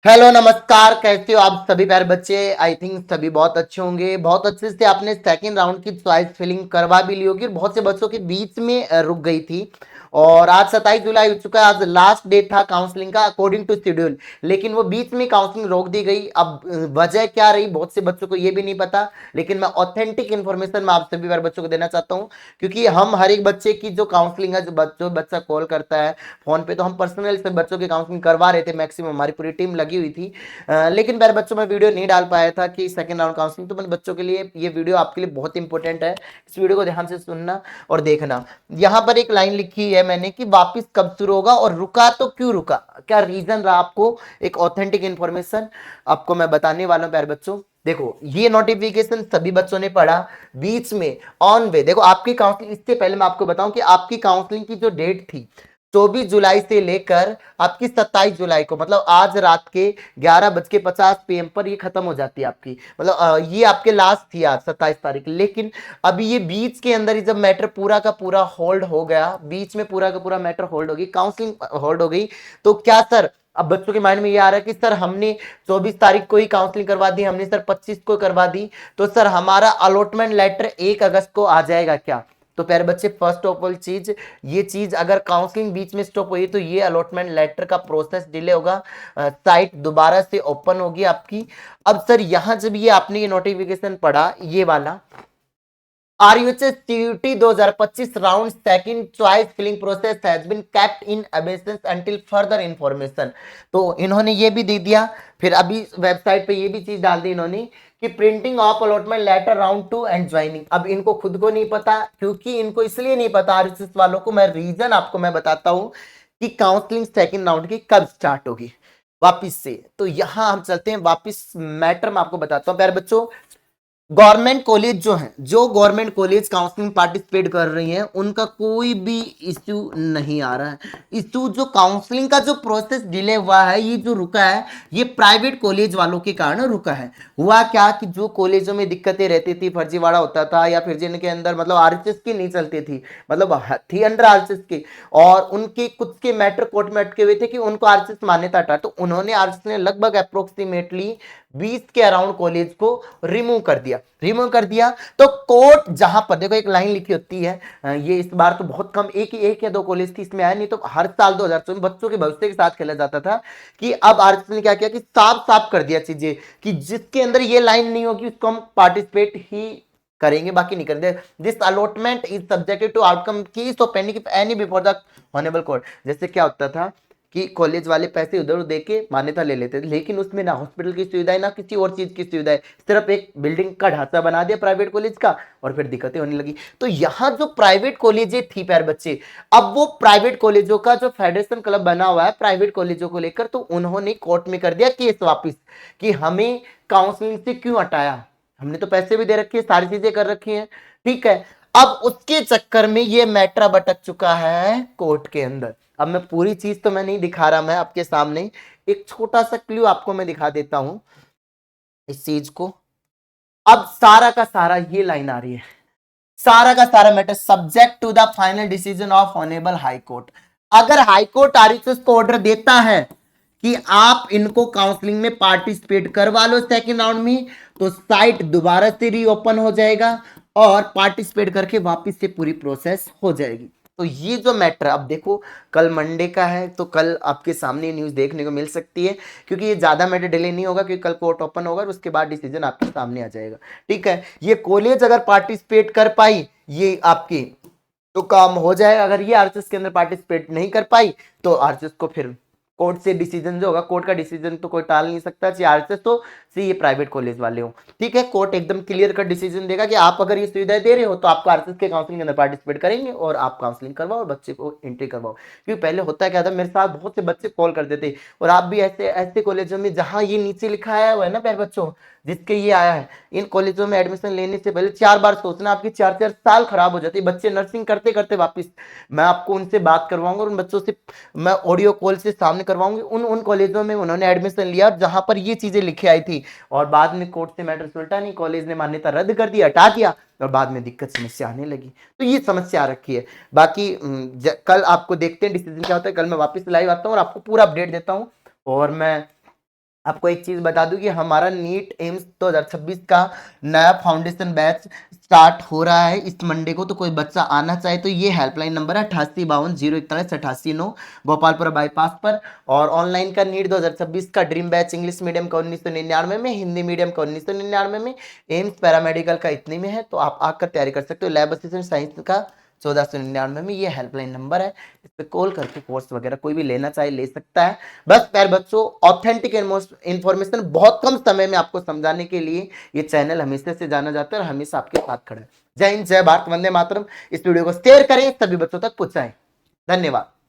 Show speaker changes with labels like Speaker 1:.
Speaker 1: Hello नमस्कार, कैसे हो आप सभी प्यारे बच्चे। आई थिंक सभी बहुत अच्छे होंगे। बहुत अच्छे से आपने सेकंड राउंड की चॉइस फिलिंग करवा भी ली होगी और बहुत से बच्चों के बीच में रुक गई थी। और आज 27 जुलाई हो चुका है, आज लास्ट डेट था काउंसलिंग का अकॉर्डिंग टू शेड्यूल। लेकिन वो बीच में काउंसलिंग रोक दी गई। अब वजह क्या रही बहुत से बच्चों को ये भी नहीं पता। लेकिन मैं ऑथेंटिक इन्फॉर्मेशन मैं आप सभी प्यारे बच्चों को देना चाहता हूँ, क्योंकि हम हर एक बच्चे की जो काउंसलिंग है, जो बच्चा कॉल करता है फोन पे, तो हम पर्सनल से बच्चों की काउंसलिंग करवा रहे थे। मैक्सिमम हमारी पूरी टीम लगी हुई थी। लेकिन मेरे बच्चों में वीडियो नहीं डाल पाया था कि सेकंड राउंड काउंसलिंग। तो मैंने बच्चों के लिए ये वीडियो आपके लिए बहुत इंपॉर्टेंट है। इस वीडियो को ध्यान से सुनना और देखना। यहाँ पर एक लाइन लिखी है मैंने कि वापस कब शुरू होगा और रुका तो क्यों रुका, क्या रीजन रहा। आपको एक ऑथेंटिक इंफॉर्मेशन आपको मैं बताने वाला हूं प्यारे बच्चों। देखो ये नोटिफिकेशन सभी बच्चों ने पढ़ा बीच में ऑन वे। देखो आपकी काउंसलिंग, इससे पहले मैं आपको बताऊं कि आपकी काउंसलिंग की जो डेट थी 24 जुलाई से लेकर आपकी 27 जुलाई को, मतलब आज रात के 11:50 PM पर ये खत्म हो जाती है आपकी। मतलब ये आपके लास्ट थी आज 27 तारीख। लेकिन अभी ये बीच के अंदर ही जब मैटर पूरा का पूरा होल्ड हो गया, बीच में पूरा का पूरा मैटर होल्ड हो गई, काउंसलिंग होल्ड हो गई। तो क्या सर, अब बच्चों के माइंड में ये आ रहा है कि सर हमने 24 तारीख को ही काउंसलिंग करवा दी, हमने सर 25 को करवा दी, तो सर हमारा अलॉटमेंट लेटर 1 अगस्त को आ जाएगा क्या। तो प्यारे बच्चे, फर्स्ट ऑफ ऑल चीज, ये चीज अगर काउंसलिंग बीच में स्टॉप हुई तो ये अलॉटमेंट लेटर का प्रोसेस डिले होगा। साइट दोबारा से ओपन होगी आपकी। अब सर यहां जब ये आपने ये नोटिफिकेशन पढ़ा, ये वाला RUHS CUT 2025 round second choice filling process has been kept in abeyance until further information, तो इन्होंने ये भी दे दिया। फिर अभी वेबसाइट पे ये भी चीज डाल दी इन्होंने कि printing of allotment letter round 2 and joining. अब इनको खुद को नहीं पता, क्योंकि इनको इसलिए नहीं पता RUHS वालों को, मैं रीजन आपको मैं बताता हूं कि काउंसलिंग सेकंड राउंड की कब स्टार्ट होगी वापिस से। तो यहां हम चलते हैं वापिस मैटर में आपको बताता हूं प्यारे बच्चों। गवर्नमेंट कॉलेज जो है, जो गवर्नमेंट कॉलेज काउंसलिंग पार्टिसिपेट कर रही हैं, उनका कोई भी इश्यू नहीं आ रहा है। इश्यू जो काउंसलिंग का जो प्रोसेस डिले हुआ है, ये जो रुका है, ये प्राइवेट कॉलेज वालों के कारण रुका है। हुआ क्या कि जो कॉलेजों में दिक्कतें रहती थी, फर्जीवाड़ा होता था, या फिर जिनके अंदर मतलब RHS की नहीं चलती थी, मतलब थी अंडर RHS के, और उनके कुछ के मैटर कोर्ट में अटके हुए थे कि उनको RHS मान्यता हटा, तो उन्होंने RHS ने लगभग अप्रोक्सीमेटली 20 के अराउंड कॉलेज को रिमूव कर दिया। तो कोर्ट जहां पर देखो एक लाइन लिखी होती है, ये इस बार तो बहुत कम, एक या दो कॉलेज थी इसमें आया, नहीं तो हर साल 2024 बच्चों के भविष्य के साथ खेला जाता था। कि अब आरएसएस ने क्या किया कि साफ साफ कर दिया चीजें कि जिसके अंदर ये लाइन नहीं होगी उसको हम पार्टिसिपेट ही करेंगे, बाकी नहीं करेंगे। This allotment is subjected to outcome keys of pending any before the honourable court. जैसे क्या होता था कि कॉलेज वाले पैसे उधर दे के मान्यता ले लेते थे, लेकिन उसमें ना हॉस्पिटल की सुविधा है ना किसी और चीज की सुविधा है, सिर्फ एक बिल्डिंग का ढांचा बना दिया प्राइवेट कॉलेज का, और फिर दिक्कतें होने लगी। तो यहाँ जो प्राइवेट कॉलेजें थी प्यारे बच्चे, अब वो प्राइवेट कॉलेजों का जो फेडरेशन क्लब बना हुआ है प्राइवेट कॉलेजों को लेकर, तो उन्होंने कोर्ट में कर दिया केस वापिस कि हमें काउंसलिंग से क्यों हटाया, हमने तो पैसे भी दे रखे हैं, सारी चीजें कर रखी हैं, ठीक है। अब उसके चक्कर में ये मैटर भटक चुका है कोर्ट के अंदर। अब मैं पूरी चीज तो मैं नहीं दिखा रहा, मैं आपके सामने एक छोटा सा क्लू आपको मैं दिखा देता हूं इस चीज को। अब सारा का सारा ये लाइन आ रही है, सारा का सारा matter subject to the final decision of honourable high court. अगर हाई कोर्ट आरएचएस को ऑर्डर देता है कि आप इनको काउंसलिंग में पार्टिसिपेट करवा लो सेकेंड राउंड में, तो साइट दोबारा से रीओपन हो जाएगा और पार्टिसिपेट करके वापस से पूरी प्रोसेस हो जाएगी। तो ये जो मैटर, अब देखो कल मंडे का है, तो कल आपके सामने न्यूज देखने को मिल सकती है, क्योंकि ये ज्यादा मैटर डिले नहीं होगा, क्योंकि कल कोर्ट ओपन होगा और उसके बाद डिसीजन आपके सामने आ जाएगा। ठीक है, ये कॉलेज अगर पार्टिसिपेट कर पाई ये आपकी तो काम हो जाएगा। अगर ये आरएसएस के अंदर पार्टिसिपेट नहीं कर पाई तो आरएसएस को फिर कोर्ट से डिसीजन जो होगा, कोर्ट का डिसीजन तो कोई टाल नहीं सकता, चाहे आरएसएस तो सी ये प्राइवेट कॉलेज वाले हो। ठीक है, कोर्ट एकदम क्लियर कट डिसीजन देगा कि आप अगर ये सुविधाएं दे रहे हो तो आपको आरएसएस के काउंसलिंग के अंदर पार्टिसिपेट करेंगे और आप काउंसलिंग करवाओ और बच्चे को एंट्री करवाओ। क्योंकि पहले होता क्या था, मेरे साथ बहुत से बच्चे कॉल करते थे, और आप भी ऐसे ऐसे कॉलेजों में जहां ये नीचे लिखा आया हुआ है ना प्यारे बच्चों, जिसके ये आया है, इन कॉलेजों में एडमिशन लेने से पहले 4 बार सोचना, आपकी 4 4 साल खराब हो जाती है। बच्चे नर्सिंग करते करते वापस, मैं आपको उनसे बात करवाऊंगा, उन बच्चों से मैं ऑडियो कॉल से सामने करवाऊंगी, उन उन कॉलेजों में उन्होंने एडमिशन लिया जहां पर ये चीजें लिखी आई थी, और बाद में कोर्ट से मैटर सुलटा नहीं, कॉलेज ने मान्यता रद्द कर दिया, हटा दिया, और बाद में दिक्कत समस्या आने लगी। तो ये समस्या आ रखी है। बाकी कल आपको देखते हैं डिसीजन क्या होता है। कल मैं वापस लाइव आता हूँ और आपको पूरा अपडेट देता हूँ। और मैं आपको एक चीज बता दूं कि हमारा नीट एम्स 2026 का नया फाउंडेशन बैच स्टार्ट हो रहा है इस मंडे को। तो कोई बच्चा आना चाहे तो ये हेल्पलाइन नंबर है 8852 041 88 9, गोपालपुरा बाईपास पर। और ऑनलाइन का नीट 2026 का ड्रीम बैच इंग्लिश मीडियम का 1999 में, हिंदी मीडियम का 1999 में, एम्स पैरामेडिकल का इतने में है। तो आप आकर तैयारी कर सकते हो। लैब असिस्टेंट साइंस का 1499 में, ये हेल्पलाइन नंबर है, इस पे कॉल करके कोर्स वगैरह कोई भी लेना चाहे ले सकता है। बस प्यारे बच्चों, ऑथेंटिक इंफॉर्मेशन बहुत कम समय में आपको समझाने के लिए ये चैनल हमेशा से जाना जाता है और हमेशा आपके साथ खड़ा है। जय हिंद, जय भारत, वंदे मातरम। इस वीडियो को शेयर करें, सभी बच्चों तक पहुंचाएं। धन्यवाद।